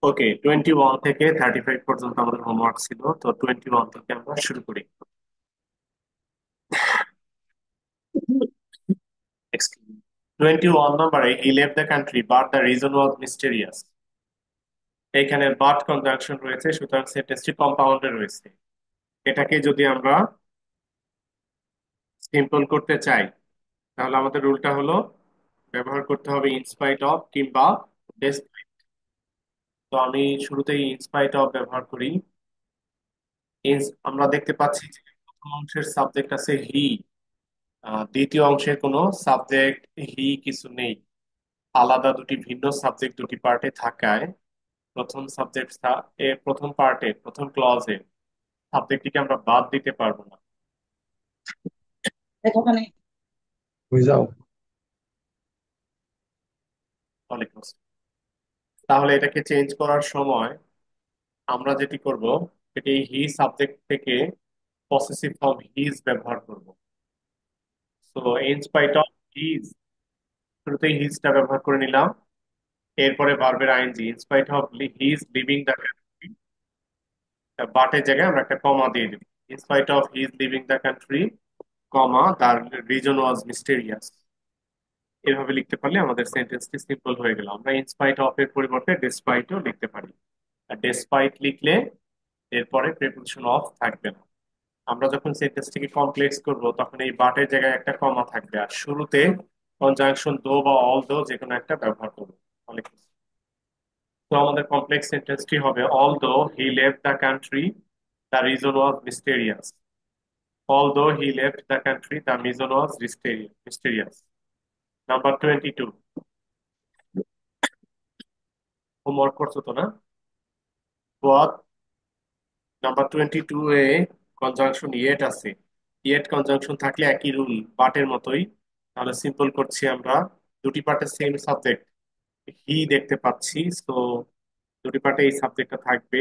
ওকে, 21 থেকে 35 পর্যন্ত আমাদের হোমওয়ার্ক ছিল। তো 21 থেকে আমরা শুরু করি। 21 নম্বরে হি left the country but the reason was mysterious. এখানে বাট কনজাংশন রয়েছে, সুতরাং সেন্টেন্সটি কম্পাউন্ডে রয়েছে। এটাকে যদি আমরা সিম্পল করতে চাই, তাহলে আমাদের রুলটা হলো ব্যবহার করতে হবে ইনস্পাইট অফ কিংবা ডেসপাইট। তো আমি শুরুতেই ইনস্পাইট অফ ব্যবহার করি। আমরা দেখতে পাচ্ছি যে প্রথম অংশের সাবজেক্ট আছে হি, দ্বিতীয় অংশের কোনো সাবজেক্ট হি কিছু নেই। আলাদা দুটি ভিন্ন সাবজেক্ট দুটি পার্টে থাকায় প্রথম সাবজেক্ট প্রথম পার্টে প্রথম ক্লজে সাবজেক্টটিকে আমরা বাদ দিতে পারবো না। ওখানে হয়ে যাও। ওয়ালাইকুম আসসালাম। তাহলে এটাকে চেঞ্জ করার সময় আমরা যেটি করব, এটি হি সাবজেক্ট থেকে পসেসিভ ফর্ম হিজ ব্যবহার করব। So in spite of his, শুরুতেই হিজটা ব্যবহার করে নিলাম। এরপরে ভার্বের ING in spite of his living the country, বাটের জায়গায় আমরা একটা কমা দিয়ে দিব। In spite of his living the country, comma তার রিজন ওয়াজ মিস্টেরিয়াস। এভাবে লিখতে পারলে আমাদের সেন্টেন্সটি সিম্পল হয়ে গেল। আমরা ইনস্পাইট অফ এর পরিবর্তে ডেসপাইটও লিখতে পারি। আর ডেসপাইট লিখলে এরপরে প্রিপোজিশন অফ থাকবে না। আমরা যখন সেন্টেন্সটিকে কমপ্লেক্স করব তখন এই বাটের জায়গায় একটা কমা থাকবে, আর শুরুতে কনজাংশন দো বা অল দো যে কোনো একটা ব্যবহার করবো। অনেক কিছু। তো আমাদের কমপ্লেক্স সেন্টেন্সটি হবে although he left the country the reason was mysterious. Although he left the country the reason was mysterious. Number 22। Homework করছো তো না? নাম্বার 22 এ কনজাংশন ইয়েট আছে। ইয়েট কনজাংশন থাকলে একই রুল, পার্টের মতোই। তাহলে সিম্পল করছি আমরা। দুটি পার্টের সেম সাবজেক্ট হি দেখতে পাচ্ছি, তো দুটি পার্টে এই সাবজেক্টটা থাকবে।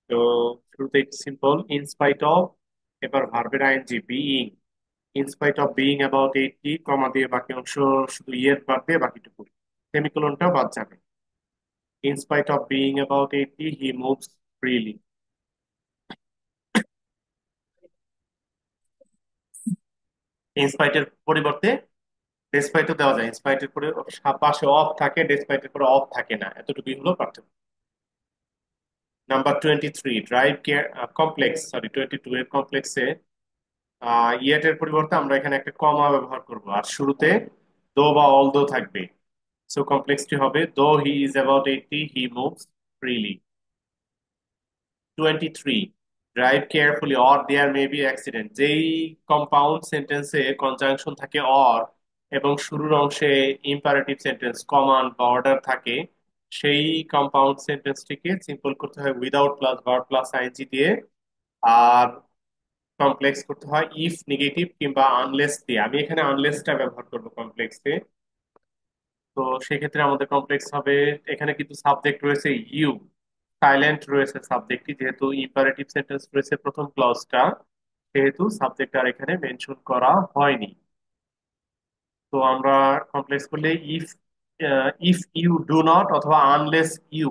তো শুরুতে সিম্পল ইনস্পাইট অফ, এবার ভার্বের ING being. In spite of being about 80, comma দিয়ে বাকি অংশ শুধু ইয়েট বাদ দিয়ে বাকিটুকু সেমিকোলনটাও বাদ যাবে। In spite of being about 80 he moves freely. ইনস্পাইটের পরিবর্তে ডেসপাইটও দেওয়া যায়। ইনস্পাইটের পরে পাশে অফ থাকে, ডেসপাইটের পরে অফ থাকে না, এতটুকুই হলো পার্থক্য। Number 23 drive care complex, sorry 22 এর কমপ্লেক্সে ইয়েটের পরিবর্তে আমরা এখানে একটা কমা ব্যবহার করব, আর শুরুতে দো বা অল দো থাকবে। সো কমপ্লেক্সটি হবে though he is about 80 he moves freely. 23 drive carefully or there may be accident. যেই কম্পাউন্ড সেন্টেন্সে কনজাংশন থাকে অর এবং শুরুর অংশে ইম্পারেটিভ সেন্টেন্স কমান্ড বা অর্ডার থাকে, সেই কম্পাউন্ড সেন্টেন্সটিকে সিম্পল করতে হয় without plus verb plus ING দিয়ে। আর কমপ্লেক্স করতে হয় ইফ নেগেটিভ কিংবা আনলেস দিয়ে। আমি এখানে আনলেসটা ব্যবহার করবো কমপ্লেক্সে। তো সেক্ষেত্রে আমাদের কমপ্লেক্স হবে, এখানে কিন্তু সাবজেক্ট রয়েছে ইউ, সাইলেন্ট রয়েছে সাবজেক্টটি, যেহেতু ইম্পারেটিভ সেন্টেন্স রয়েছে প্রথম ক্লজটা, সেহেতু সাবজেক্ট আর এখানে মেনশন করা হয়নি। তো আমরা কমপ্লেক্স করলে if, if you do not অথবা আনলেস ইউ।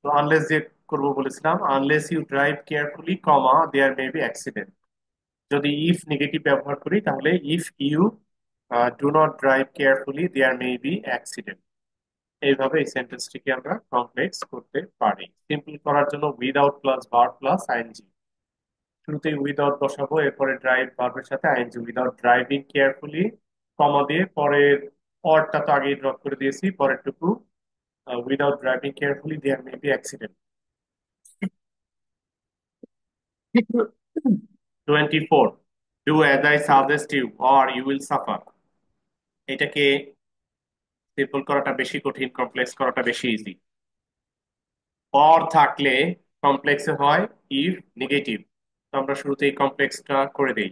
তো আনলেস যে করবো বলেছিলাম, unless you drive carefully comma there may be accident. যদি ইফ নেগেটিভ ব্যবহার করি তাহলে if you do not drive carefully there may be accident. এইভাবে এই সেন্টেন্সটিকে আমরা কমপ্লেক্স করতে পারি। সিম্পল করার জন্য without plus verb plus ING, শুরুতেই উইদাউট বসাবো, এরপরে ড্রাইভ ভার্বের সাথে ING, without driving carefully comma দিয়ে পরের অরটা তো আগেই ড্রপ করে দিয়েছি, পরেরটুকু without driving carefully there may be accident. 24 do as I suggest you or you will suffer. এটাকে সিম্পল করাটা বেশি কঠিন, কমপ্লেক্স করাটা বেশি ইজি। অর থাকলে কমপ্লেক্সে হয় ইফ নেগেটিভ। তো আমরা শুরুতেই কমপ্লেক্সটা করে দেই।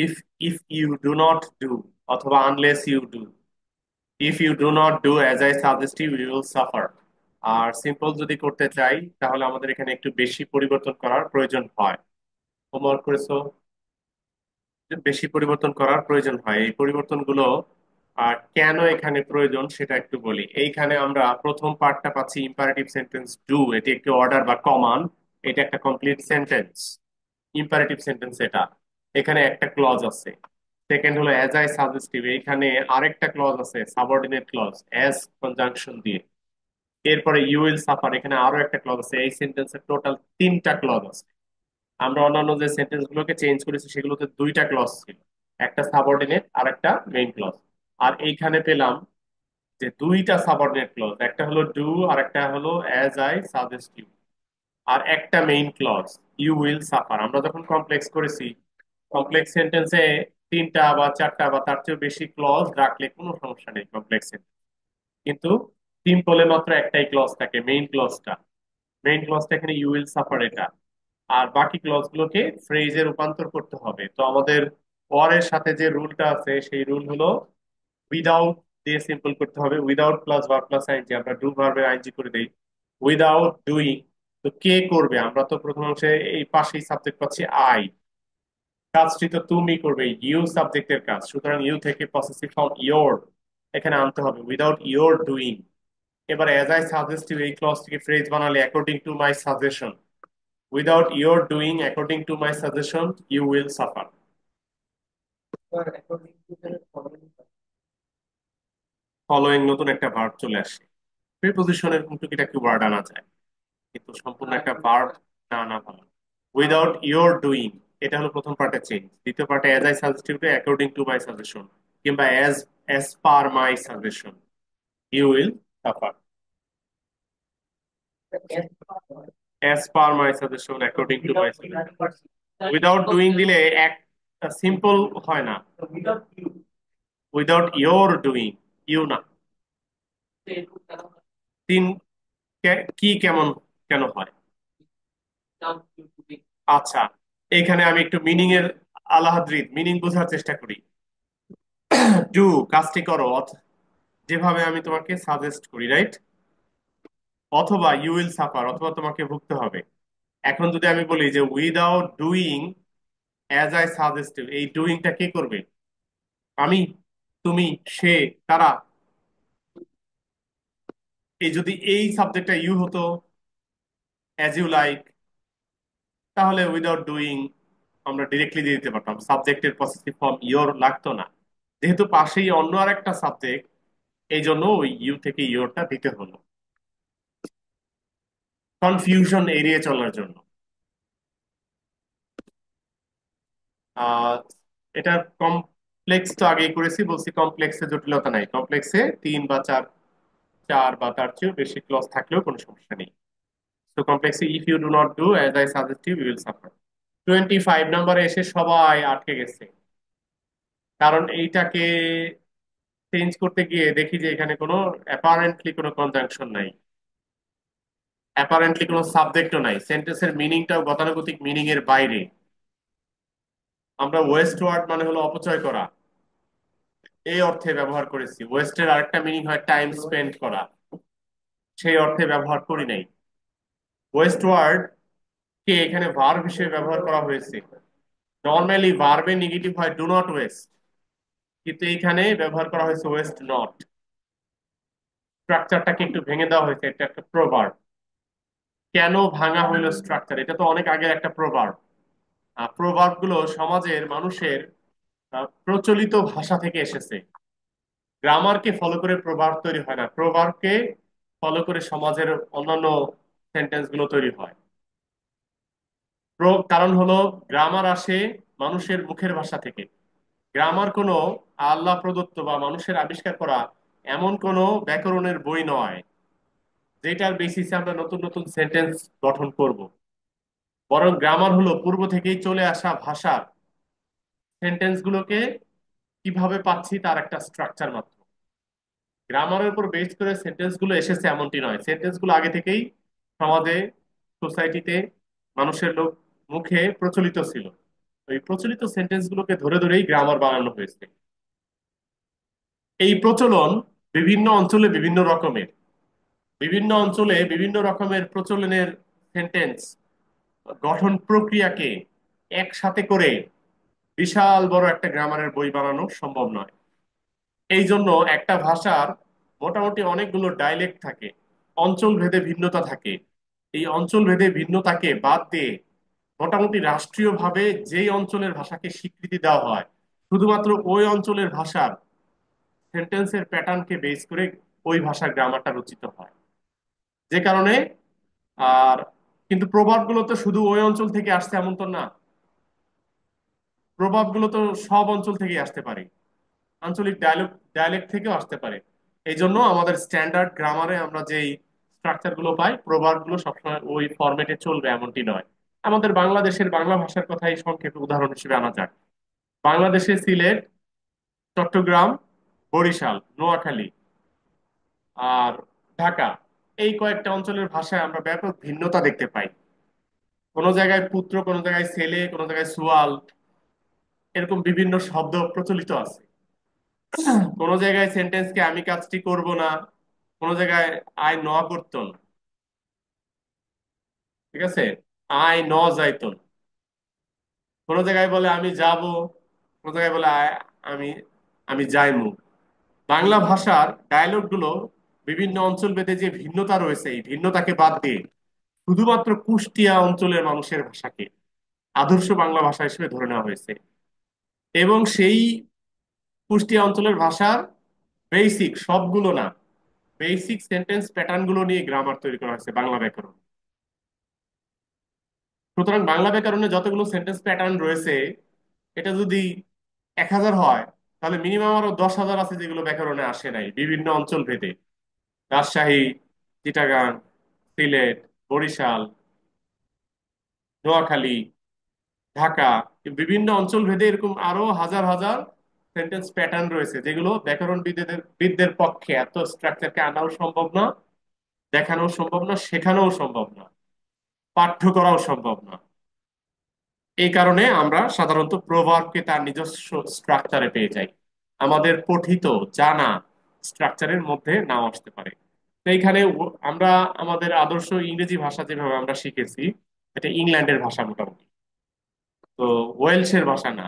If, if you do not do, অথবা unless you do. If you do not do as I suggest you you will suffer. আর সিম্পল যদি করতে চাই তাহলে আমাদের এখানে একটু বেশি পরিবর্তন করার প্রয়োজন হয়। হোমওয়ার্ক করেছো? বেশি পরিবর্তন করার প্রয়োজন হয়। এই পরিবর্তনগুলো আর কেন এখানে প্রয়োজন সেটা একটু বলি। এইখানে আমরা প্রথম পার্টটা পাচ্ছি ইম্পারেটিভ সেন্টেন্স ডু, এটি একটি অর্ডার বা কমান্ড। এটা একটা কমপ্লিট সেন্টেন্স, ইম্পারেটিভ সেন্টেন্স এটা। এখানে একটা ক্লজ আছে। সেকেন্ড হলো অ্যাজ আই সাজেস্টিভ, এখানে আরেকটা ক্লজ আছে সাবঅর্ডিনেট ক্লজ অ্যাজ কনজাংশন দিয়ে। এরপরে ইউ উইল সাফার, এখানে আরো একটা ক্লজ আছে। এই সেন্টেন্সের টোটাল তিনটা ক্লজ আছে। আমরা অন্যান্য যে সেন্টেন্স গুলোকে চেঞ্জ করেছি সেগুলোতে দুইটা ক্লজ ছিল, একটা সাবঅর্ডিনেট আর একটা মেইন ক্লজ। আর এইখানে পেলাম যে দুইটা সাবঅর্ডিনেট ক্লজ, একটা হলো ডু আর একটা হলো অ্যাজ আই সাজেস্ট ইউ, আর একটা main clause you will suffer. আমরা যখন কমপ্লেক্স করেছি, কমপ্লেক্স সেন্টেন্সে তিনটা বা চারটা বা তার চেয়েও বেশি ক্লজ রাখলে কোনো সমস্যা নেই কমপ্লেক্স। কিন্তু সিম্পলে মাত্র একটাই ক্লজ থাকে, মেইন ক্লজটা। মেইন ক্লজটা এখানে ইউ উইল সাফার এটা। আর বাকি ক্লজ গুলোকে ফ্রেজে রূপান্তর করতে হবে। তো আমাদের ওয়ার সাথে যে রুলটা আছে সেই রুল হলো উইদাউট দিয়ে সিম্পল করতে হবে। Without plus verb plus ING, আমরা ডু ভার্বের আইনজি করে দেই। উইদাউট ডুইং, তো কে করবে? আমরা তো প্রথম অংশে এই পাশেই সাবজেক্ট পাচ্ছি আই, কাজটি তো তুমি করবে, ইউ সাবজেক্টের কাজ, সুতরাং ইউ থেকে পসেসিভ ফর্ম ইয়োর এখানে আনতে হবে উইদাউট ইয়োর ডুইং। এবার অ্যাজ আই সাজেস্টিভ এই ক্লজটিকে ফ্রেজ বানালে according to my suggestion, without your doing according to my suggestion you will suffer. Following নতুন একটা ভার্ব চলে আসে। প্রিপোজিশনের টুকিটাকি ওয়ার্ড আনা যায়, কিন্তু সম্পূর্ণ একটা ভার্ব না আনা ভালো। উইদাউট ইয়োর ডুইং, এটা হলো প্রথম পার্টে চেঞ্জ। দ্বিতীয় পার্টে as I suggestive according to my suggestion, কিংবা as per my suggestion you will suffer. As per my suggestion according to my suggestion. Without doing দিলে এক সিম্পল হয় না। উইদাউট ইয়োর ডুইং, ইউ না। তিন কি কেমন কেন হয়? আচ্ছা, এখানে আমি একটু মিনিং এর আলাহাদ্রিত মিনিং বোঝার চেষ্টা করি। ডু কাজটি করো, যেভাবে আমি তোমাকে সাজেস্ট করি, রাইট? অথবা ইউ উইল সাফার, অথবা তোমাকে ভুগতে হবে। এখন যদি আমি বলি যে without doing as I suggestive, এই ডুইংটা কে করবে? আমি, তুমি, সে, তারা। এই যদি এই সাবজেক্টটা ইউ হতো, অ্যাজ ইউ লাইক, তাহলে উইদাউট ডুইং আমরা ডিরেক্টলি দিয়ে দিতে পারতাম, সাবজেক্টের পসেসিভ ফর্ম ইওর লাগতো না। যেহেতু পাশেই অন্য আর একটা সাবজেক্ট, এই জন্য ওই ইউ থেকে ইওরটা দিতে হলো কনফিউশন এড়িয়ে চলার জন্য। আহ এটা কমপ্লেক্স তো আগেই করেছি, বলছি কমপ্লেক্সে জটিলতা নাই। কমপ্লেক্সে তিন বা চার, চার বা তার চেয়েও বেশি ক্লজ থাকলেও কোনো সমস্যা নেই। তো কমপ্লেক্সে if you do not do as I suggest you will suffer. 25 নম্বরে এসে সবাই আটকে গেছে, কারণ এইটাকে চেঞ্জ করতে গিয়ে দেখি যে এখানে কোনো অ্যাপারেন্টলি কোনো কনজাংশন নাই, অ্যাপারেন্টলি কোনো সাবজেক্টও নাই, সেন্টেন্সের মিনিংটাও গতানুগতিক মিনিং এর বাইরে। আমরা ওয়েস্ট ওয়ার্ড মানে হলো অপচয় করা, এই অর্থে ব্যবহার করেছি। ওয়েস্টের আরেকটা মিনিং হয় টাইম স্পেন্ড করা, সেই অর্থে ব্যবহার করি নাই। ওয়েস্ট ওয়ার্ড কে এখানে ভার্ব হিসেবে ব্যবহার করা হয়েছে। নর্মালি ভার্বে নেগেটিভ হয় ডু নট ওয়েস্ট, কিন্তু এইখানে ব্যবহার করা হয়েছে ওয়েস্ট নট। স্ট্রাকচারটাকে একটু ভেঙে দেওয়া হয়েছে, এটা একটা প্রভার্ব। কেন ভাঙা হইলো স্ট্রাকচার? এটা তো অনেক আগের একটা প্রভার্ব। প্রভার্ব গুলো সমাজের মানুষের প্রচলিত ভাষা থেকে এসেছে। গ্রামারকে ফলো করে প্রভার্ব তৈরি হয় না, প্রভার্বকে ফলো করে সমাজের অন্যান্য সেন্টেন্স গুলো তৈরি হয়। কারণ হলো গ্রামার আসে মানুষের মুখের ভাষা থেকে। গ্রামার কোনো আল্লাহ প্রদত্ত বা মানুষের আবিষ্কার করা এমন কোনো ব্যাকরণের বই নয় যেটার বেসিসে আমরা নতুন নতুন সেন্টেন্স গঠন করব। বরং গ্রামার হলো পূর্ব থেকেই চলে আসা ভাষার সেন্টেন্স গুলোকে কিভাবে পাচ্ছি তার একটা স্ট্রাকচার মাত্র। গ্রামারের উপর বেস করে সেন্টেন্স গুলো এসেছে এমনটি নয়, সেন্টেন্স গুলো আগে থেকেই সমাজে, সোসাইটিতে, মানুষের মুখে প্রচলিত ছিল। ওই প্রচলিত সেন্টেন্স গুলোকে ধরে ধরেই গ্রামার বানানো হয়েছে। এই প্রচলন বিভিন্ন অঞ্চলে বিভিন্ন রকমের, বিভিন্ন অঞ্চলে বিভিন্ন রকমের প্রচলনের সেন্টেন্স গঠন প্রক্রিয়াকে একসাথে করে বিশাল বড় একটা গ্রামারের বই বানানো সম্ভব নয়। এই জন্য একটা ভাষার মোটামুটি অনেকগুলো ডাইলেক্ট থাকে, অঞ্চল ভেদে ভিন্নতা থাকে। এই অঞ্চল ভেদে ভিন্নতাকে বাদ দিয়ে মোটামুটি রাষ্ট্রীয়ভাবে যেই অঞ্চলের ভাষাকে স্বীকৃতি দেওয়া হয়, শুধুমাত্র ওই অঞ্চলের ভাষার সেন্টেন্সের প্যাটার্নকে বেস করে ওই ভাষার গ্রামারটা রচিত হয়। যে কারণে আর কিন্তু প্রভাবগুলো তো শুধু ওই অঞ্চল থেকে আসছে এমন তো না, প্রভাবগুলো তো সব অঞ্চল থেকে আসতে পারে, আঞ্চলিক ডায়ালেক্ট থেকেও আসতে পারে। এই জন্য আমাদের স্ট্যান্ডার্ড গ্রামারে আমরা যেই স্ট্রাকচার গুলো পাই, প্রভাব গুলো সবসময় ওই ফরম্যাটে চলবে এমনটি নয়। আমাদের বাংলাদেশের বাংলা ভাষার কথাই সংক্ষেপে উদাহরণ হিসেবে আনা যাক। বাংলাদেশে সিলেট, চট্টগ্রাম, বরিশাল, নোয়াখালী আর ঢাকা, এই কয়েকটা অঞ্চলের ভাষায় আমরা ব্যাপক ভিন্নতা দেখতে পাই। কোনো জায়গায় পুত্র, কোনো জায়গায় ছেলে, কোনো জায়গায় সুয়াল, এরকম বিভিন্ন শব্দ প্রচলিত আছে। কোনো জায়গায় সেন্টেন্সকে আমি কাজটি করব না, কোনো জায়গায় আই ন করতন, ঠিক আছে, আই ন যাইতন। কোনো জায়গায় বলে আমি যাব, কোনো জায়গায় বলে আমি আমি যাইমু। বাংলা ভাষার ডায়ালগ গুলো বিভিন্ন অঞ্চল ভেদে যে ভিন্নতা রয়েছে, এই ভিন্নতাকে বাদ দিয়ে শুধুমাত্র কুষ্টিয়া অঞ্চলের মানুষের ভাষাকে আদর্শ বাংলা ভাষা হিসেবে ধরে নেওয়া হয়েছে। এবং সেই কুষ্টিয়া অঞ্চলের ভাষার বেসিক সবগুলো না, বেসিক সেন্টেন্স প্যাটার্ন গুলো নিয়ে গ্রামার তৈরি করা হয়েছে বাংলা ব্যাকরণ। সুতরাং বাংলা ব্যাকরণে যতগুলো সেন্টেন্স প্যাটার্ন রয়েছে, এটা যদি 1,000 হয়, তাহলে মিনিমাম আরো 10,000 আছে যেগুলো ব্যাকরণে আসে নাই বিভিন্ন অঞ্চল ভেদে। রাজশাহী, চিটাগাং, সিলেট, বরিশাল, নোয়াখালী, ঢাকা, বিভিন্ন অঞ্চল ভেদে এরকম আরো হাজার হাজার সেন্টেন্স প্যাটার্ন রয়েছে যেগুলো ব্যাকরণ বিদদের পক্ষে এত স্ট্রাকচারকে আনাও সম্ভব না, দেখানোও সম্ভব না, শেখানোও সম্ভব না, পাঠ্য করাও সম্ভব না। এই কারণে আমরা সাধারণত প্রভাবকে তার নিজস্ব স্ট্রাকচারে পেয়ে যাই, আমাদের পঠিত জানা স্ট্রাকচারের মধ্যে নাও আসতে পারে। তো এইখানে আমরা আমাদের আদর্শ ইংরেজি ভাষা যেভাবে আমরা শিখেছি, এটা ইংল্যান্ডের ভাষা মোটামুটি। তো ওয়েলসের ভাষা না,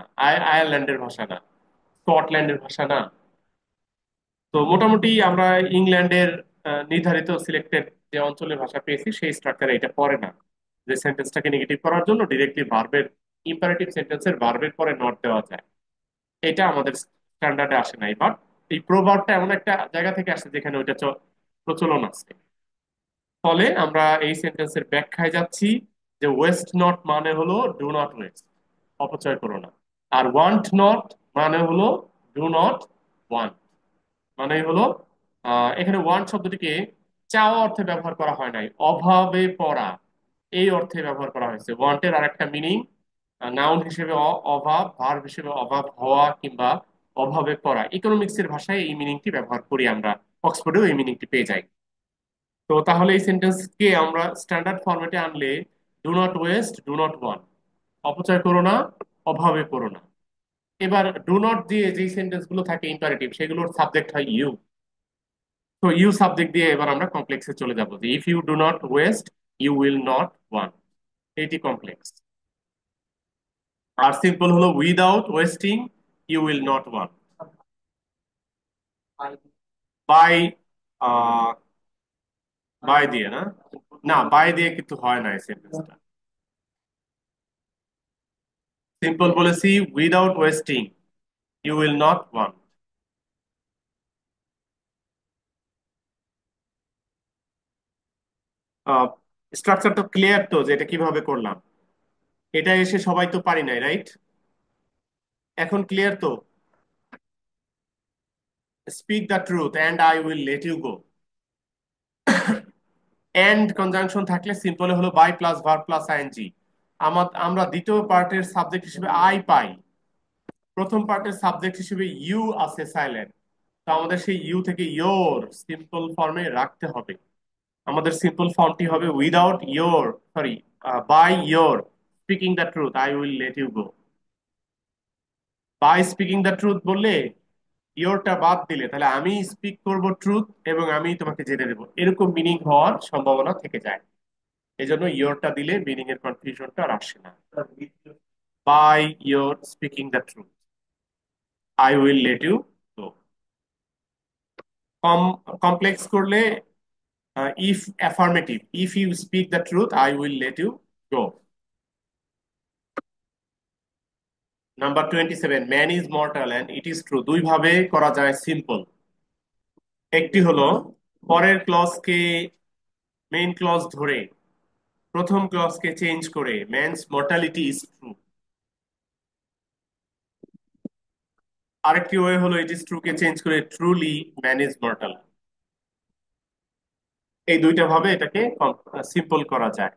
আয়ারল্যান্ডের ভাষা না, স্কটল্যান্ডের ভাষা না। তো মোটামুটি আমরা ইংল্যান্ডের নির্ধারিত সিলেক্টেড যে অঞ্চলের ভাষা পেয়েছি সেই স্ট্রাকচারে এটা পড়ে না, যে সেন্টেন্সটাকে নেগেটিভ করার জন্য ডিরেক্টলি ভার্বের, ইম্পারেটিভ সেন্টেন্সের ভার্বের পরে নট দেওয়া যায়। এটা আমাদের স্ট্যান্ডার্ডে আসে নাই, বাট এই প্রভাবটা এমন একটা জায়গা থেকে আসছে যেখানে ওইটা প্রচলন আছে। ফলে আমরা এই সেন্টেন্সের ব্যাখ্যায় যাচ্ছি যে ওয়েস্ট নট মানে হলো ডু নট ওয়েস্ট, অপচয় করো না। আর ওয়ান্ট নট মানে হলো ডু নট ওয়ান্ট, মানে হলো এখানে ওয়ান্ট শব্দটিকে চাওয়া অর্থে ব্যবহার করা হয় নাই, অভাবে পড়া এই অর্থে ব্যবহার করা হয়েছে। ওয়ান্টের আরেকটা মিনিং নাউন হিসেবে অভাব, ভার্ব হিসেবে অভাব হওয়া কিংবা অভাবে পড়া। ইকোনমিক্সের ভাষায় এই মিনিংটি ব্যবহার করি আমরা, অক্সফোর্ডেও এই মিনিংটি পেয়ে যাই। তো তাহলে এই সেন্টেন্সকে আমরা স্ট্যান্ডার্ড ফরম্যাটে আনলে, do not West, do not want, অপচয় করো না, অভাবে করো না। এবার ডু নট দিয়ে যে সেন্টেন্স গুলো থাকে ইম্পারেটিভ, সেগুলোর সাবজেক্ট হয় ইউ। তো ইউ সাবজেক্ট দিয়ে এবার আমরা কমপ্লেক্সে চলে যাব, যে if you do not waste, you will not want, এটি কমপ্লেক্স। আর সিম্পল হলো without wasting, you will not want. By, by দিয়ে না, না বাই দিয়ে কিন্তু হয় না এই সেন্টেন্সটা। সিম্পল বলেছি without wasting, you will not want. স্ট্রাকচারটা ক্লিয়ার তো যে এটা কিভাবে করলাম? এটা এসে সবাই তো পারি নাই, রাইট? এখন ক্লিয়ার তো? Speak the truth and I will let you go. And conjunction থাকলে সিম্পলে হলো by plus verb plus ING. আমরা দ্বিতীয় পার্টের সাবজেক্ট হিসেবে আই পাই, প্রথম পার্টের সাবজেক্ট হিসেবে ইউ আছে সাইলেন্ট। তো আমাদের সেই ইউ থেকে ইয়োর সিম্পল ফর্মে রাখতে হবে। আমাদের সিম্পল ফর্মটি হবে without your, sorry, by your speaking the truth I will let you go. By speaking the truth বললে ইয়োরটা বাদ দিলে তাহলে আমি স্পিক করব ট্রুথ এবং আমি তোমাকে যেতে দেবো, এরকম মিনিং হওয়ার সম্ভাবনা থেকে যায়। এই জন্য ইয়োরটা দিলে মিনিং এর কনফিউশনটা আর আসে না। By your speaking the truth I will let you go. কম কমপ্লেক্স করলে if affirmative, if you speak the truth I will let you go. Number 27, man is mortal and it is true. দুই ভাবে করা যায় simple. একটি হলো পরের ক্লজকে main clause ধরে প্রথম ক্লজকে চেঞ্জ করে ম্যানস মর্টালিটি ইজ ট্রু। আরেকটি ওয়ে হলো ইট ইজ ট্রু কে চেঞ্জ করে ট্রুলি ম্যান ইজ মর্টাল। এই দুইটা ভাবে এটাকে সিম্পল করা যায়।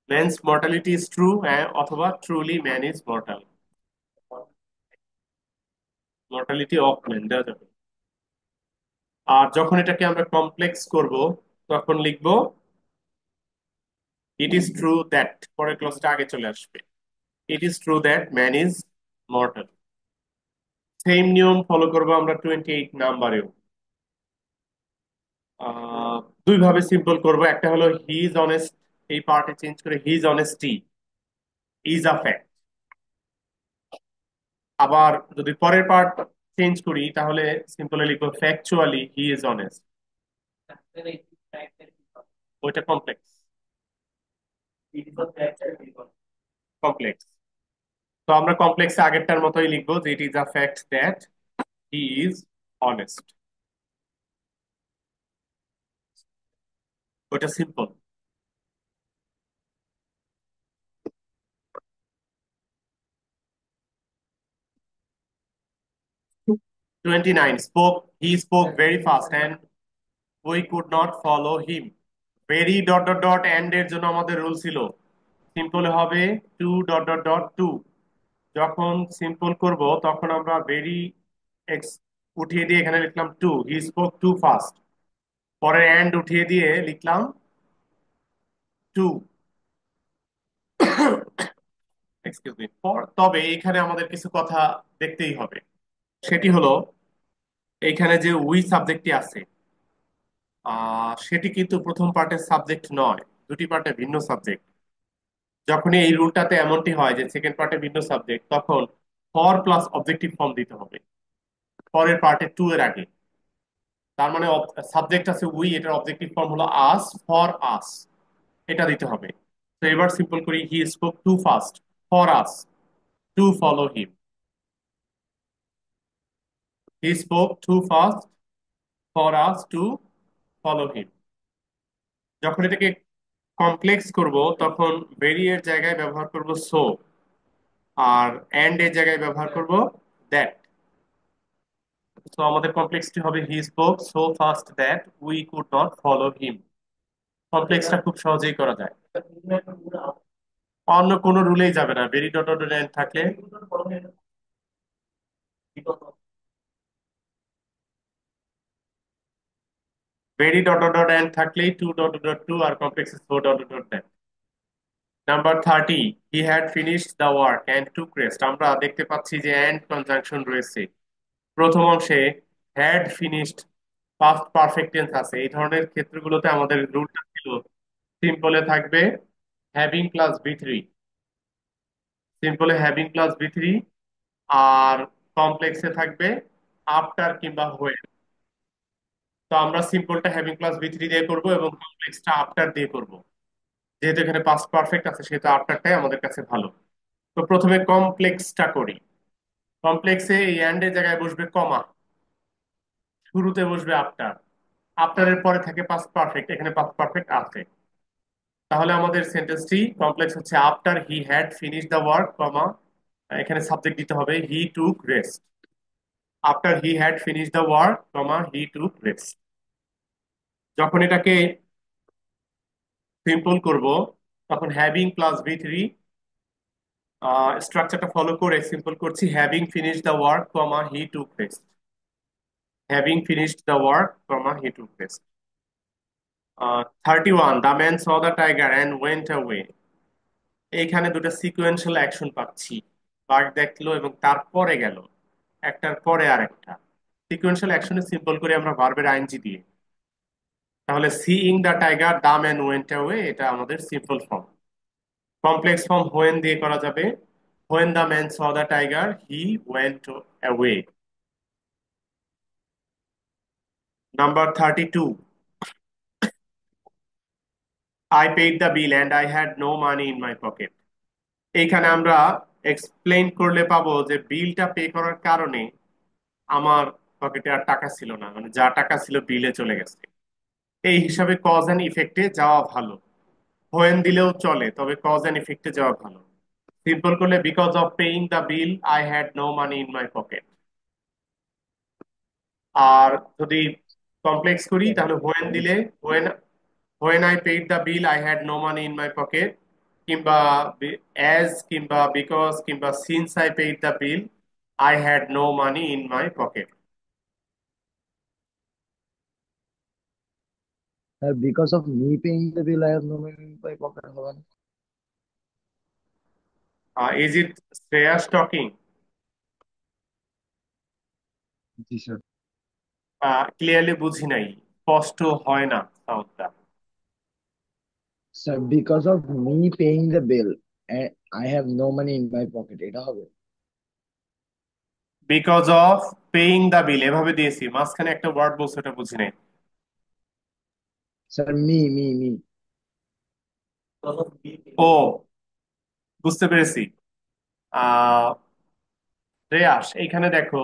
ম্যানস মর্টালিটি ইজ ট্রু, অথবা truly man is mortal. Mortality of man দেওয়া যাবে। আর যখন এটাকে আমরা কমপ্লেক্স করব তখন লিখবো ইট ইজ ট্রু দ্যাট, পরের ক্লজটা আগে চলে আসবে। ইট is true that man is mortal. Same নিয়ম ফলো করবো আমরা 28 নাম্বারেও। আহ, দুই ভাবে সিম্পল করব। একটা হলো হি ইজ অনেস্ট, এই পার্টে চেঞ্জ করে he is honesty is a fact. আবার যদি পরের পার্ট চেঞ্জ করি তাহলে সিম্পলি লিখবো ফ্যাকচুয়ালি হি ইজ অনেস্ট। ওইটা কমপ্লেক্স। কমপ্লেক্স। তো আমরা কমপ্লেক্সে আগেরটার মতোই লিখবো যে it is a fact that he is honest. ওইটা simple. 29, he spoke very fast and we could not follow him. Very dot dot dot and এর জন্য আমাদের রুল ছিল সিম্পল হবে to dot dot dot to. যখন simple করব তখন আমরা ভেরি এক্স উঠিয়ে দিয়ে এখানে লিখলাম to, he spoke too fast. পরে এন্ড উঠিয়ে দিয়ে লিখলাম টু। Excuse me. তবে এখানে আমাদের কিছু কথা দেখতেই হবে। সেটি হলো এইখানে যে উই সাবজেক্টটি আছে সেটি কিন্তু প্রথম পার্টের সাবজেক্ট নয়, দুটি পার্টে ভিন্ন সাবজেক্ট। যখনই এই রুলটাতে এমনটি হয় যে সেকেন্ড পার্টে ভিন্ন সাবজেক্ট, তখন ফর প্লাস অবজেক্টিভ ফর্ম দিতে হবে পরের পার্টে টু এর আগে। তার মানে সাবজেক্ট আছে উই, এটার অবজেক্টিভ ফর্ম হলো আস, ফর আস, এটা দিতে হবে। তো এবার সিম্পল করি হি spoke too fast for us to follow him. He spoke too fast for us to follow him. যখন এটাকে কমপ্লেক্স করব তখন ভেরি এর জায়গায় ব্যবহার করব সো, আর এন্ড এর জায়গায় ব্যবহার করব দ্যাট। তো আমাদের কমপ্লেক্সটি হবে he spoke so fast that we could not follow him. কমপ্লেক্সটা খুব সহজেই করা যায়। অন্য কোনো রুলেই যাবে না, ভেরি ডট ডট এন্ড থাকলে। ভেরি ডট ডট এন্ড থাকলেই টু ডট ডট টু, আর complex so dot dot that. Number 30, he had finished the work and took rest. আমরা দেখতে পাচ্ছি যে অ্যান্ড কনজাংশন রয়েছে। প্রথম অংশে had finished past perfect tense আছে। এই ধরনের ক্ষেত্রগুলোতে আমাদের রুলটা ছিল সিম্পলে থাকবে হ্যাভিং প্লাস বি থ্রি, সিম্পলে হ্যাভিং প্লাস বি থ্রি, আর কমপ্লেক্সে থাকবে আফটার কিংবা হোয়েন। তো আমরা সিম্পলটা হ্যাভিং প্লাস বি থ্রি দিয়ে করবো এবং কমপ্লেক্সটা আফটার দিয়ে করব। যেহেতু এখানে পাস্ট পারফেক্ট আছে সেহেতু আফটারটাই আমাদের কাছে ভালো। তো প্রথমে কমপ্লেক্সটা করি। কমপ্লেক্সে এই এন্ড এর জায়গায় বসবে কমা, শুরুতে বসবে আফটার, আফটারের পরে থাকে পাস্ট পারফেক্ট, এখানে পাস্ট পারফেক্ট আছে। তাহলে আমাদের সেন্টেন্সটি কমপ্লেক্স হচ্ছে after he had finish the work comma, এখানে সাবজেক্ট দিতে হবে he took rest. After he had finish the work comma he took rest. যখন এটাকে সিম্পল করব তখন হ্যাভিং প্লাস বি থ্রি স্ট্রাকচারটা ফলো করে সিম্পল করছি having finish the work comma he took rest. Having finished the work comma he took rest. 31, the man saw the tiger and went away. এইখানে দুটো sequential action পাচ্ছি, বাঘ দেখলো এবং তারপরে গেল, একটার পরে আরেকটা। সিকোয়েন্সিয়াল অ্যাকশনে সিম্পল করে আমরা ভার্বের আইএনজি দিয়ে, তাহলে seeing the tiger the man went away, এটা আমাদের simple form. Complex form when দিয়ে করা যাবে, when the man saw the tiger he went away. Number 32. I paid the bill and I had no money in my pocket. এইখানে আমরা explain করলে পাবো যে বিলটা পে করার কারণে আমার পকেটে আর টাকা ছিল না, মানে যা টাকা ছিল বিলে চলে গেছে। এই হিসাবে কজ এন্ড ইফেক্টে যাওয়া ভালো। হোয়েন দিলেও চলে, তবে কজ এন্ড ইফেক্টে যাওয়া ভালো। সিম্পল করলে because of paying the bill I had no money in my pocket. আর যদি কমপ্লেক্স করি তাহলে হোয়েন দিলে when when I paid the bill I had no money in my pocket, কিংবা অ্যাজ, কিংবা বিকজ, কিংবা since I paid the bill I had no money in my pocket. Because of me paying the bill, I have no money in my pocket. Hold on. Is it Shreyas talking? G sir. Clearly বুঝি নাই, স্পষ্ট হয় না সাউন্ডটা। Sir, because of me paying the bill, and I have no money in my pocket, এটা হবে? Because of paying the বিল এভাবে দিয়েছি, মাঝখানে একটা ওয়ার্ড বলছে ওটা বুঝি নাই। Sir, me. ও, বুঝতে পেরেছি। আহ শ্রেয়াস, এইখানে দেখো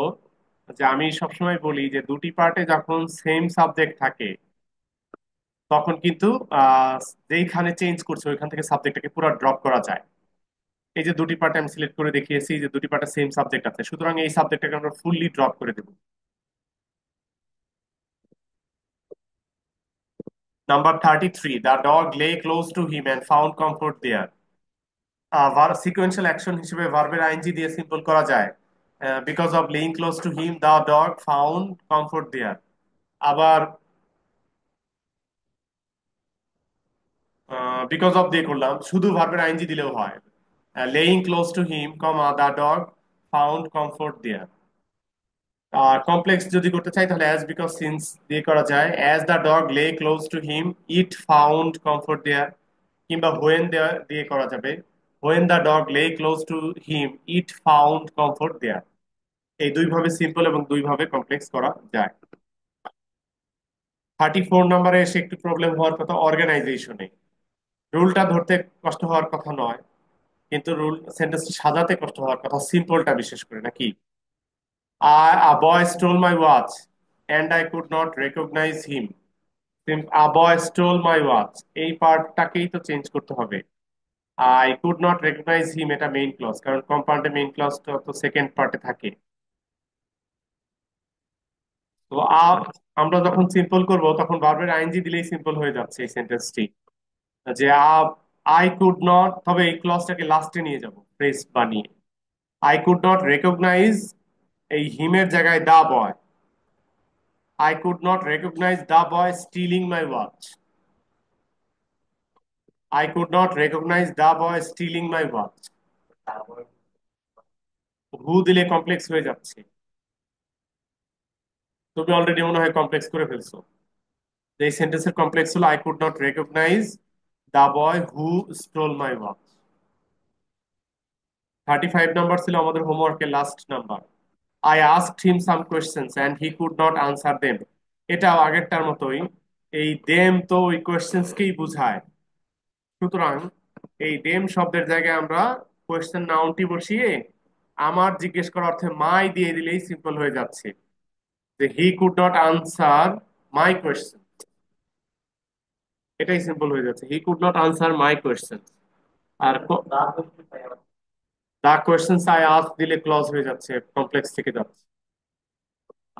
যে আমি সবসময় বলি যে দুটি পার্টে যখন সেম সাবজেক্ট থাকে তখন কিন্তু আহ যেইখানে চেঞ্জ করছে ওইখান থেকে সাবজেক্টটাকে পুরো ড্রপ করা যায়। এই যে দুটি পার্ট আমি সিলেক্ট করে দেখিয়েছি, যে দুটি পার্টে সেম সাবজেক্ট আছে, সুতরাং এই সাবজেক্টটাকে আমরা ফুললি ড্রপ করে দেবো। Number 33, the dog lay close to him and found comfort there. Sequential action হিসেবে ভার্বের আইএনজি দিয়ে সিম্পল করা যায়। Because of laying close to him the dog found comfort there. আবার বিকজ অফ দিয়ে করলাম, শুধু ভার্বের আইএনজি দিলেও হয়। Laying close to him comma the dog found comfort there. আর কমপ্লেক্স যদি করতে চাই তাহলে অ্যাজ বিকজ সিন্স দিয়ে করা যায়। As the dog lay close to him it found comfort there, কিংবা হোয়েন দেয়ার দিয়ে করা যাবে। When the dog lay close to him it found comfort there. এই দুইভাবে সিম্পল এবং দুইভাবে কমপ্লেক্স করা যায়। 34 নম্বরে এসে একটু প্রবলেম হওয়ার কথা অর্গানাইজেশনে। রুলটা ধরতে কষ্ট হওয়ার কথা নয়, কিন্তু রুল সেন্টেন্সটা সাজাতে কষ্ট হওয়ার কথা, সিম্পলটা বিশেষ করে, নাকি? A boy stole my watch and I could not recognize him. A boy stole my watch, এই পার্টটাকেই তো চেঞ্জ করতে হবে। আই কুড নট রেকগনাইজ হিম এটা মেইন ক্লজ, কারণ কম্পাউন্ডে মেইন ক্লজটা তো সেকেন্ড পার্টে থাকে। তো আমরা যখন সিম্পল করব তখন ভার্বের আইএনজি দিলেই সিম্পল হয়ে যাচ্ছে এই সেন্টেন্সটি। যে আই কুড নট, তবে এই ক্লজটাকে লাস্টে নিয়ে যাব ফ্রেজ বানিয়ে। আই কুড নট রেকগনাইজ, এই হিমের জায়গায় the boy. I could not recognise the boy stealing my watch. I could not recognise the boy stealing my watch. Who দিলে কমপ্লেক্স হয়ে যাচ্ছে। তুমি অলরেডি মনে হয় কমপ্লেক্স করে ফেলছো। যে এই সেন্টেন্সের কমপ্লেক্স হলো I could not recognise the boy who stole my watch. 35 নম্বর ছিল আমাদের হোমওয়ার্কের last number. I asked him some questions and he could not answer them. এটাও আগেরটার মতোই, এই দেম তো ওই কোয়েশ্চেন্সকেই বুঝায়। সুতরাং এই দেম শব্দের জায়গায় আমরা কোয়েশ্চেন নাউনটি বসিয়ে আমার জিজ্ঞেস করার অর্থে মাই দিয়ে দিলেই সিম্পল হয়ে যাচ্ছে। যে he could not answer my question, এটাই সিম্পল হয়ে যাচ্ছে, he could not answer my question. আর দা কোয়েশ্চেন্স আই আস্ক দিলে ক্লজ হয়ে যাচ্ছে, কমপ্লেক্স থেকে যাচ্ছে।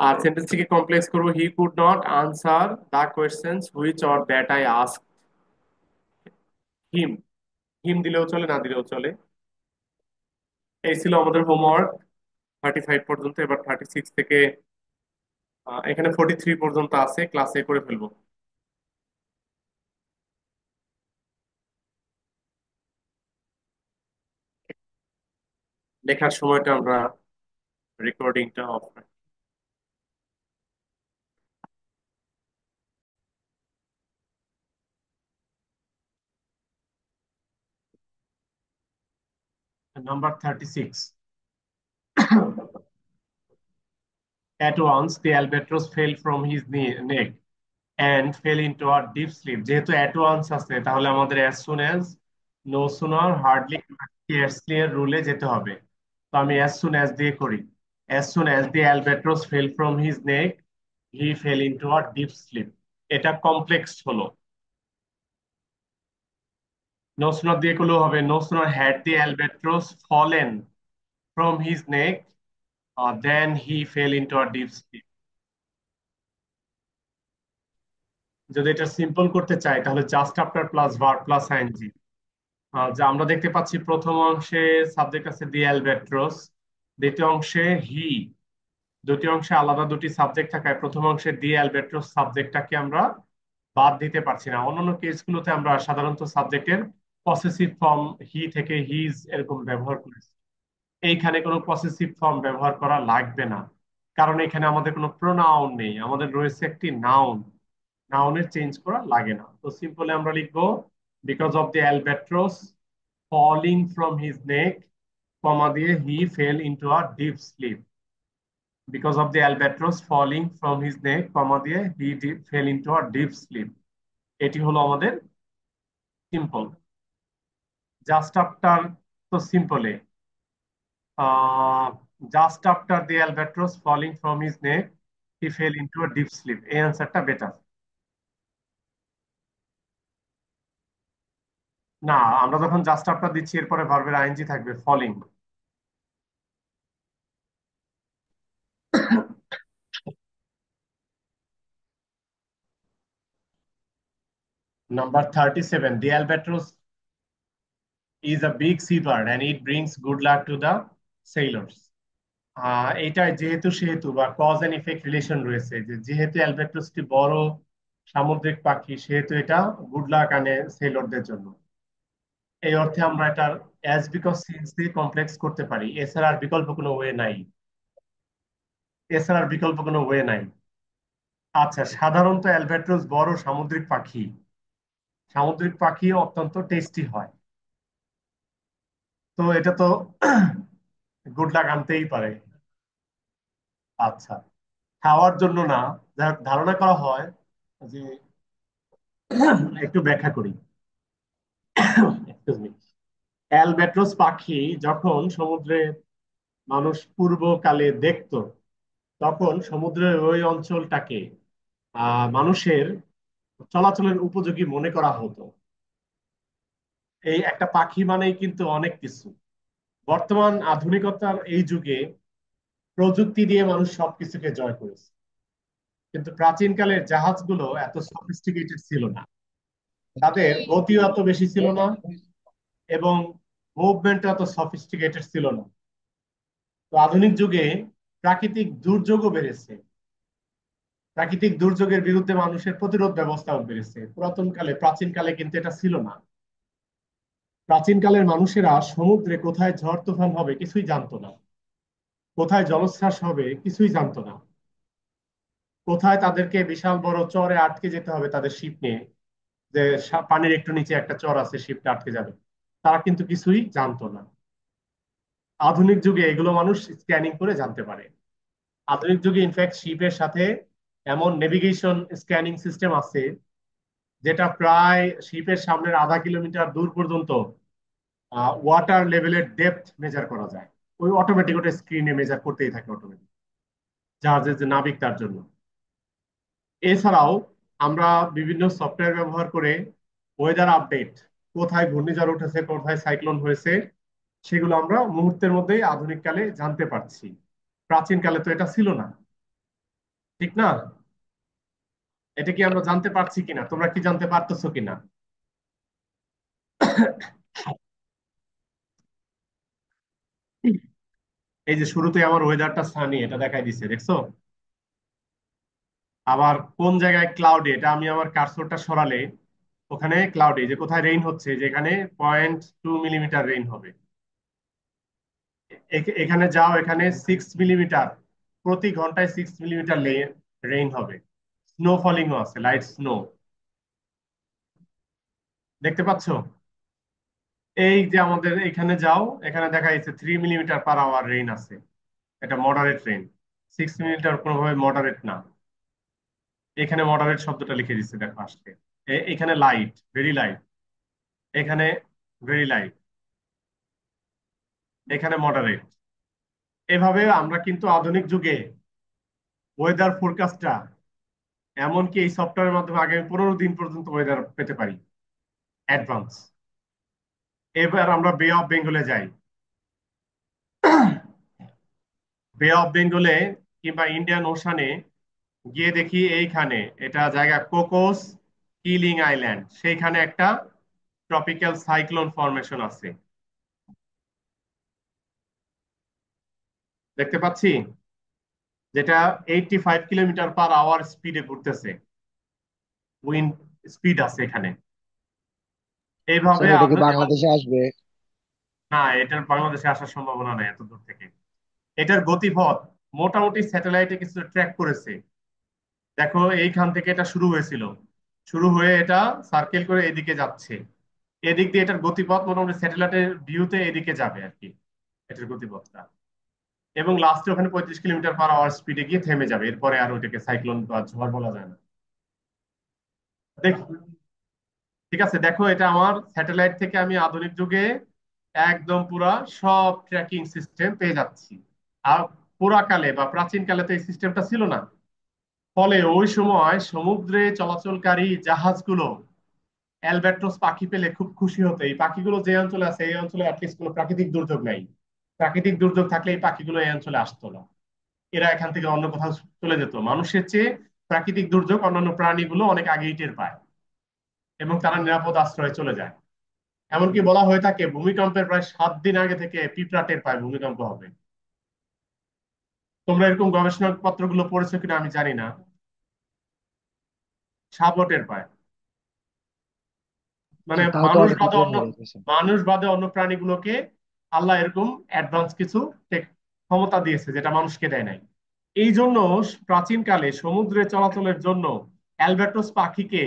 আর সেন্টেন্স থেকে কমপ্লেক্স করবো, he could not answer the questions which or that I ask him. Him দিলেও চলে, না দিলেও চলে। এই ছিল আমাদের হোমওয়ার্ক 35 পর্যন্ত। এবার 36 থেকে এখানে 43 পর্যন্ত আছে, ক্লাসে করে ফেলবো। লেখার সময়টা আমরা রেকর্ডিংটা অফ রাখি। Number 36। At once, the albatross fell from his neck and fell into a deep sleep. যেহেতু at once আছে তাহলে আমাদের as soon as, no sooner, hardly, scarcely এর রুলে যেতে হবে। তো আমি as soon as দিয়ে করি। As soon as the albatross fell from his neck, he fell into a deep sleep. এটা কমপ্লেক্স হলো। No sooner দিয়ে করলেও হবে, no sooner had the albatross fallen from his neck, then he fell into a deep sleep. যদি এটা simple করতে চাই তাহলে just after plus verb plus ING. যা আমরা দেখতে পাচ্ছি প্রথম অংশে সাবজেক্ট আছে দি অ্যালবেট্রস, দ্বিতীয় অংশে হি, দ্বিতীয় অংশে আলাদা দুটি সাবজেক্ট থাকায় প্রথম অংশে দি অ্যালবেট্রস সাবজেক্টটাকে আমরা বাদ দিতে পারছি না। অন্যান্য কেসগুলোতে আমরা সাধারণত সাবজেক্টের পসেসিভ ফর্ম হি থেকে হিজ এরকম ব্যবহার করেছি। এইখানে কোনো পসেসিভ ফর্ম ব্যবহার করা লাগবে না, কারণ এখানে আমাদের কোনো প্রোনাউন নেই, আমাদের রয়েছে একটি নাউন। নাউনের চেঞ্জ করা লাগে না। তো সিম্পলি আমরা লিখবো because of the albatross falling from his neck, comma দিয়ে he fell into a deep sleep. Because of the albatross falling from his neck, comma দিয়ে he fell into a deep sleep. এটি হলো আমাদের simple. Just after, তো সিম্পলে just after the albatross falling from his neck he fell into a deep sleep, এই অ্যান্সারটা better. না, আমরা যখন জাস্ট আফটার দিচ্ছি এরপরে ভার্বের আইএনজি থাকবে falling. Number 37, the albatross is a big seabird and it brings good luck to the sailors. এটা যেহেতু সেহেতু বা কজ এন্ড ইফেক্ট রিলেশন রয়েছে, যে যেহেতু অ্যালবাট্রসটি বড় সামুদ্রিক পাখি সেহেতু এটা গুড লাক আনে সেলরদের জন্য। এই অর্থে আমরা এটার অ্যাজ বিকজ সিন্স দিয়ে কমপ্লেক্স করতে পারি, এছাড়া আর বিকল্প কোনো ওয়ে নাই। এছাড়া আর বিকল্প কোনো ওয়ে নাই। আচ্ছা, সাধারণত অ্যালবাট্রস বড় সামুদ্রিক পাখি, সামুদ্রিক পাখি অত্যন্ত টেস্টি হয়। তো এটা তো গুড লাক আনতেই পারে। আচ্ছা, খাওয়ার জন্য না, যা ধারণা করা হয় যে, একটু ব্যাখ্যা করি। Excuse me. অ্যালবেট্রস পাখি যখন সমুদ্রে মানুষ পূর্বকালে দেখতো, তখন সমুদ্রের ওই অঞ্চলটাকে মানুষের চলাচলের উপযোগী মনে করা হতো। এই একটা পাখি মানেই কিন্তু অনেক কিছু। বর্তমান আধুনিকতার এই যুগে প্রযুক্তি দিয়ে মানুষ সবকিছুকে জয় করেছে, কিন্তু প্রাচীনকালের জাহাজগুলো এত সফিস্টিকেটেড ছিল না, তাদের গতিও এত বেশি ছিল না, এবং মুভমেন্ট এত সফিস্টিকেটেড ছিল না। তো আধুনিক যুগে প্রাকৃতিক দুর্যোগও বেড়েছে, প্রাকৃতিক দুর্যোগের বিরুদ্ধে মানুষের প্রতিরোধ ব্যবস্থাও বেড়েছে। পুরাতন কালে, প্রাচীন কালে কিন্তু এটা ছিল না। প্রাচীন কালের মানুষেরা সমুদ্রে কোথায় ঝড় তুফান হবে কিছুই জানতো না, কোথায় জলোচ্ছ্বাস হবে কিছুই জানতো না, কোথায় তাদেরকে বিশাল বড় চরে আটকে যেতে হবে তাদের শিপ নিয়ে, যে পানির একটু নিচে একটা চর আছে শিপটা আটকে যাবে, তারা কিন্তু কিছুই জানতো না। আধুনিক যুগে এগুলো মানুষ স্ক্যানিং করে জানতে পারে। আধুনিক যুগে ইনফ্যাক্ট শিপের সাথে এমন নেভিগেশন স্ক্যানিং সিস্টেম আছে, যেটা প্রায় শিপের সামনের আধা কিলোমিটার দূর পর্যন্ত ওয়াটার লেভেলের ডেপথ মেজার করা যায়। ওই অটোমেটিক ওটা স্ক্রিনে মেজার করতেই থাকে অটোমেটিক, জাহাজের যে নাবিক তার জন্য। এছাড়াও আমরা বিভিন্ন সফটওয়্যার ব্যবহার করে ওয়েদার আপডেট, কোথায় ঘূর্ণিঝড় উঠেছে কোথায় সাইক্লোন হয়েছে, সেগুলো আমরা মুহূর্তের মধ্যেই আধুনিক কালে জানতে পারছি। প্রাচীন কালে তো এটা ছিল না, ঠিক না? এটা কি আমরা জানতে পারছি কিনা, তোমরা কি জানতে পারতেছো কিনা? এই যে শুরুতে আমার ওয়েদারটা সানি এটা দেখাই দিচ্ছে, দেখছো? আবার কোন জায়গায় ক্লাউডি, এটা আমি আমার কার্সরটা সরালে ওখানে ক্লাউডি, যে কোথায় রেইন হচ্ছে, যেখানে 0.2 মিলিমিটার রেইন হবে। এখানে যাও, এখানে 6 মিলিমিটার, প্রতি ঘন্টায় 6 মিলিমিটার রেইন হবে। স্নো ফলিংও আছে, লাইট স্নো, দেখতে পাচ্ছো? এই যে আমাদের এখানে যাও, এখানে দেখা যাচ্ছে 3 মিলিমিটার পার আওয়ার রেইন আছে, এটা মডারেট রেইন। 6 মিলিমিটার কোনোভাবে মডারেট না। এখানে মডারেট শব্দটা লিখে দিচ্ছে, দেখো আসলে। এখানে লাইট, ভেরি লাইট। এখানে ভেরি লাইট। এখানে মডারেট। এভাবে আমরা কিন্তু আধুনিক যুগে ওয়েদার ফোরকাস্টটা, এমনকি এই সফটওয়্যারের মাধ্যমে আগামী 15 দিন পর্যন্ত ওয়েদার পেতে পারি, অ্যাডভান্স। এবার আমরা বে অফ বেঙ্গলে যাই। বে অফ বেঙ্গলে কিংবা ইন্ডিয়ান ওশানে গিয়ে দেখি এইখানে, এটা জায়গা কোকোস কিলিং আইল্যান্ড, সেইখানে একটা ট্রপিক্যাল সাইক্লোন ফরমেশন আছে, দেখতে পাচ্ছি, যেটা 85 কিলোমিটার পার আওয়ার স্পিডে ঘুরতেছে। উইন্ড স্পিড আছে এখানে। এইভাবে স্যার এটা কি আধুনিক। বাংলাদেশে আসবে? না, এটার বাংলাদেশে আসার সম্ভাবনা নেই এত দূর থেকে। এটার গতিপথ মোটামুটি স্যাটেলাইটে কিছু ট্র্যাক করেছে। দেখো এইখান থেকে এটা শুরু হয়েছিল, শুরু হয়ে এটা সার্কেল করে এদিকে যাচ্ছে। এদিক দিয়ে এটার গতিপথ মোটামুটি স্যাটেলাইটের ভিউতে এদিকে যাবে আর কি, এটার গতিপথটা। এবং লাস্টে ওখানে 35 কিলোমিটার পার আওয়ার স্পিডে গিয়ে থেমে যাবে, এরপরে আর ওইটাকে সাইক্লোন বা ঝড় বলা যায় না। দেখ, ঠিক আছে, দেখো এটা আমার স্যাটেলাইট থেকে আমি আধুনিক যুগে একদম পুরা সব ট্র্যাকিং সিস্টেম পেয়ে যাচ্ছি। আর পুরাকালে বা প্রাচীন কালে তো এই সিস্টেমটা ছিল না। ফলে ওই সময় সমুদ্রে চলাচলকারী জাহাজগুলো অ্যালবাট্রস পাখি পেলে খুব খুশি হতো। এই পাখিগুলো যে অঞ্চলে আছে এই অঞ্চলে অ্যাটলিস্ট কোনো প্রাকৃতিক দুর্যোগ নাই। প্রাকৃতিক দুর্যোগ থাকলে এই পাখিগুলো এই অঞ্চলে আসতো না, এরা এখান থেকে অন্য কোথাও চলে যেত। মানুষের চেয়ে প্রাকৃতিক দুর্যোগ অন্যান্য প্রাণীগুলো অনেক আগেই টের পায় এবং তারা নিরাপদ আশ্রয়ে চলে যায়। এমনকি বলা হয়ে থাকে ভূমিকম্পের প্রায় 7 দিন আগে থেকে পিঁপড়া টের পায় ভূমিকম্প হবে। তোমরা এরকম গবেষণা পত্রগুলো পড়েছো কিনা আমি জানি না। সাপও টের পায়। মানে স্যার তাও তো মানুষ অনেক বাদে উপরে অন্য, হয়ে গেছে। মানুষ বাদে অন্য প্রাণীগুলোকে আল্লাহ এরকম অ্যাডভান্স কিছু ক্ষমতা দিয়েছে যেটা মানুষকে দেয় নাই। এই জন্য প্রাচীনকালে সমুদ্রে চলাচলের জন্য অ্যালবাট্রস পাখিকে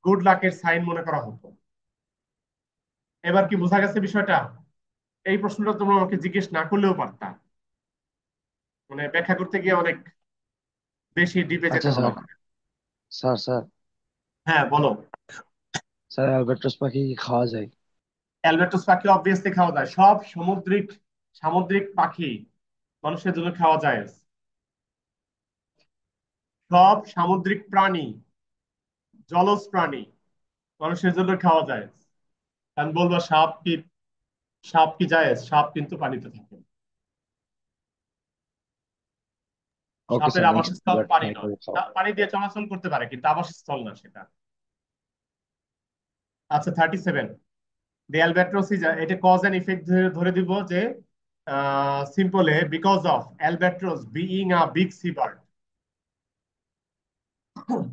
গুড লাকের সাইন মনে করা হতো। এবার কি বোঝা গেছে বিষয়টা? এই প্রশ্নটা তোমরা আমাকে জিজ্ঞেস না করলেও পারতা, মানে ব্যাখ্যা করতে গিয়ে অনেক বেশি ডিপে যেতে আচ্ছা হলো স্যার, আমাকে। স্যার হ্যাঁ বলো। স্যার অ্যালবাট্রস পাখি কি খাওয়া যায়? অ্যালবাট্রস পাখি অবভিয়াসলি খাওয়া যায়, সব সামুদ্রিক সামুদ্রিক পাখি মানুষের জন্য খাওয়া যায়। সব সামুদ্রিক প্রাণী, জলজ প্রাণী মানুষের জন্য খাওয়া যায়। আমি বলবো সাপ কি, সাপ কি যায়? সাপ কিন্তু পানিতে থাকে। ওকে সাপের স্যার, নেক্সট আবাসস্থল বার পানি ট্রাই নয়। করে খাওয়া। পানি দিয়ে চলাচল করতে পারে কিন্তু আবাসস্থল না সেটা। আচ্ছা 37, দি অ্যালবাট্রস ইজ, এটা কজ এন্ড ইফেক্ট ধরে ধরে দিব যে সিম্পলে, because of albatross being a big sea bird,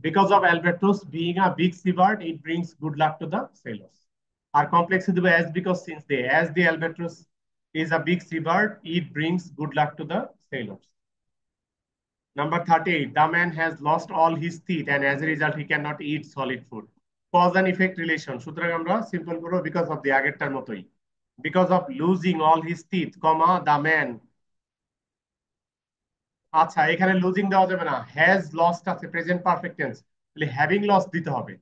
because of albatross being a big seabird, it brings good luck to the sailors. Our complex is as because since they, as the albatross is a big seabird, it brings good luck to the sailors. Number 38, the man has lost all his teeth and as a result he cannot eat solid food. Cause and effect relation. সুতরাং আমরা simple করব because of the আগেরটার মতোই। Because of losing all his teeth, comma, the man, আচ্ছা এখানে losing দেওয়া যাবে না, হ্যাজ লস্ট আছে প্রেজেন্ট পারফেক্ট টেন্স, তাহলে হ্যাভিং লস্ট দিতে হবে।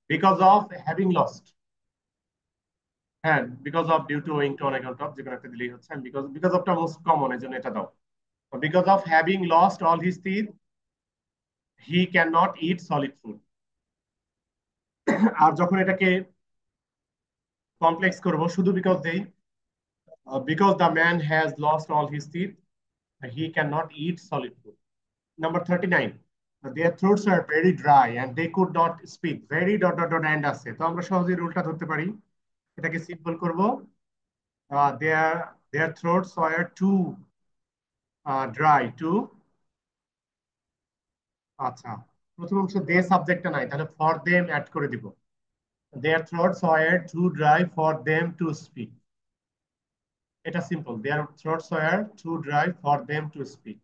বিকজ অফ হ্যাভিং লস্ট, হ্যাঁ because of, due to, owing to, on account of, যে কোনো একটা দিলেই হচ্ছে। বিকজ, বিকজ অফটা মোস্ট কমন, এই জন্য এটা দাও। Because of having lost all his teeth he can not eat solid food. আর যখন এটাকে কমপ্লেক্স করব শুধু বিকজ দেই, because the man has lost all his teeth he can not eat solid food. Number 39, their throats are very dry and they could not speak. Very dot dot dot and আছে, তো আমরা সহজেই রুলটা ধরতে পারি। এটাকে simple করব, their throats were too dry to, আচ্ছা প্রথম অংশে দে সাবজেক্টটা নাই, তাহলে ফর দেম অ্যাড করে দিব। Their throats were too dry for them to speak. এটা simple, their throats were too dry for them to speak.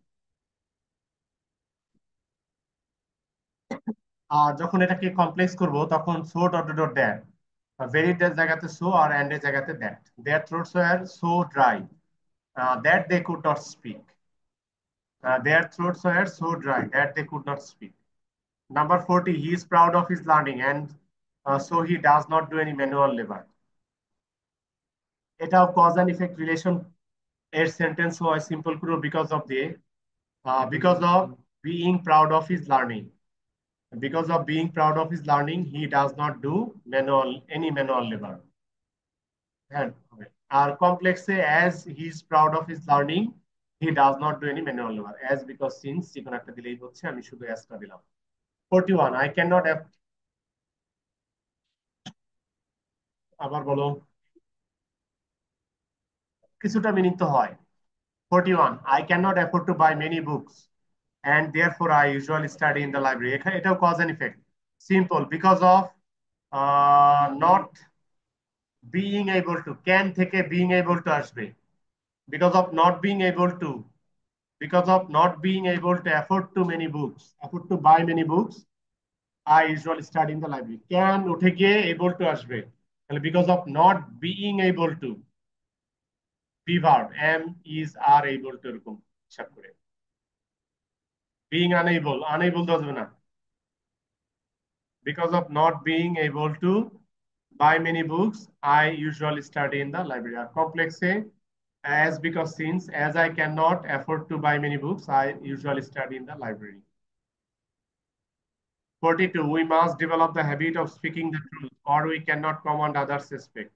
আর যখন এটাকে কমপ্লেক্স করব তখন so dot dot that, very জায়গাতে সো আর এন্ড এর জায়গাতে that. Their throats were so dry that they could not speak. Their throats were so dry that they could not speak. Number 40, he is proud of his learning and so he does not do any manual labor. এটাও cause and effect relation এর sentence হয় simple পুরো because of being proud of his learning. Because of being proud of his learning, he does not do manual labor. হ্যাঁ, আর কমপ্লেক্সে as he is proud of his learning, he does not do any manual labor. As because since যে কোনো একটা দিলেই হচ্ছে, আমি শুধু as টা দিলাম। 41, I cannot আবার বলো, কিছুটা মিনিং তো হয়। 41, I cannot afford to buy many books and therefore I usually study in the library. এখানে এটাও cause and effect, simple, because of not being able to, can থেকে being able to আসবে, because of not being able to, because of not being able to afford to buy many books, I usually study in the library. Can উঠে গিয়ে able to আসবে, তাহলে because of not being able to, be verb, am is are able to, এরকম হিসাব করে। being unable তো আসবে না, because of not being able to buy many books, I usually study in the library. Or complex say, as because since, as I cannot afford to buy many books, I usually study in the library. 42, we must develop the habit of speaking the truth or we cannot command others respect.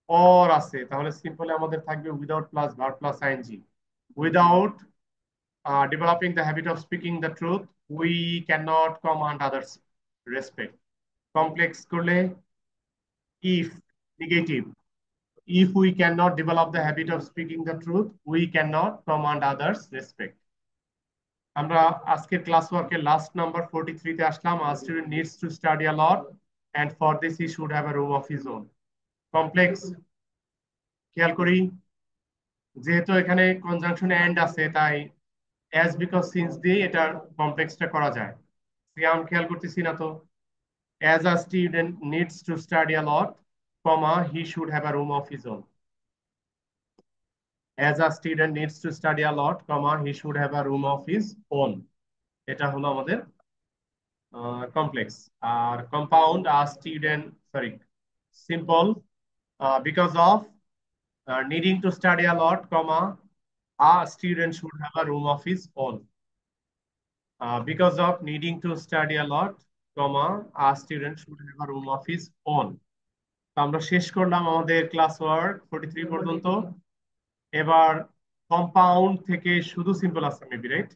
Or আছে, তাহলে simply আমাদের থাকবে without plus verb plus ing. Without developing the habit of speaking the truth, we cannot command others respect. Complex করলে if, negative, if we cannot develop the habit of speaking the truth, we cannot command others respect. আমরা আজকের class ওয়ার্কের last number 43 তে আসলাম। A student needs to study a lot and for this he should have a room of his own. Complex খেয়াল করি, যেহেতু এখানে conjunction and আছে তাই as because since দিয়ে এটার কমপ্লেক্সটা করা যায়। সিয়াম খেয়াল করতেছি না তো, as a student needs to study a lot, comma he should have a room of his own. As a student needs to study a lot, comma he should have a room of his own. এটা হলো আমাদের complex. আর compound, a student, sorry, simple, because of needing to study a lot, comma a student should have a room of his own. Because of needing to study a lot, comma a student should have a room of his own. তো আমরা শেষ করলাম আমাদের class work 43 পর্যন্ত। এবার compound থেকে শুধু simple আছে মেবি, রাইট?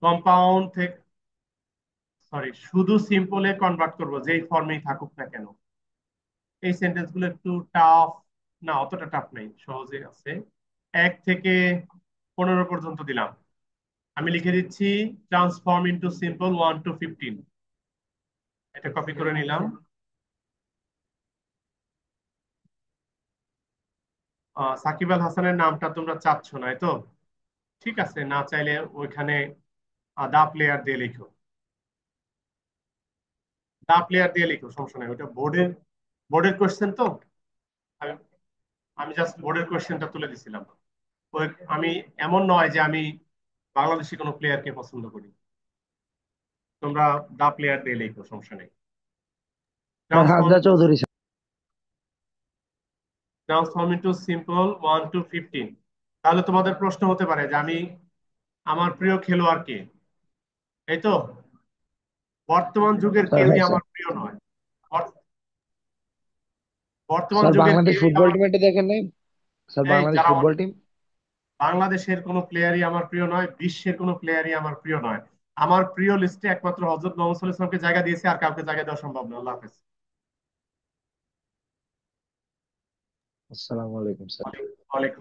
কম্পাউন্ড থেকে, সরি, শুধু সিম্পলে কনভার্ট করব যেই ফর্মেই থাকুক না কেন। এই সেন্টেন্স গুলো একটু টাফ না, অতটা টাফ নেই, সহজে আছে। 1 থেকে 15 পর্যন্ত দিলাম, আমি লিখে দিচ্ছি ট্রান্সফর্ম ইনটু সিম্পল 1 to 15। এটা কপি করে নিলাম। সাকিব আল হাসানের নামটা তোমরা চাচ্ছ না, তো ঠিক আছে, না চাইলে ওইখানে দা প্লেয়ার দিয়ে লিখো, দা প্লেয়ার দিয়ে লিখো, সমস্যা নাই, ওটা বোর্ডের বোর্ডের কোশ্চেন তো। আমি আমি জাস্ট বোর্ডের কোশ্চেনটা তুলে দিছিলাম। ওই আমি, এমন নয় যে আমি বাংলাদেশি কোনো প্লেয়ারকে পছন্দ করি। তোমরা দা প্লেয়ার দিয়ে লিখো, সমস্যা নেই। Sir transform Hamza Chowdhury sir. Transform into simple 1 to 15। তাহলে তোমাদের প্রশ্ন হতে পারে যে আমি, আমার প্রিয় খেলোয়াড় কে? এই তো, বর্তমান যুগের স্যার কেউই হ্যাঁ স্যার। আমার প্রিয় নয়। বর- বর্তমান স্যার যুগের বাংলাদেশ কেউই ফুটবল আমার, টিমটা দেখেন নাই? স্যার এই বাংলাদেশ যারা, ফুটবল টিম। বাংলাদেশের কোনো প্লেয়ারই আমার প্রিয় নয়, বিশ্বের কোনো প্লেয়ারই আমার প্রিয় নয়। আমার প্রিয় লিস্টে একমাত্র হযরত মুহাম্মদ সাল্লাল্লাহু আলাইহি ওয়াসাল্লামকে জায়গা দিয়েছে, আর কাউকে জায়গা দেওয়া সম্ভব না। আল্লাহ হাফেজ। আসসালামু আলাইকুম স্যার। ওয়ালাইকুম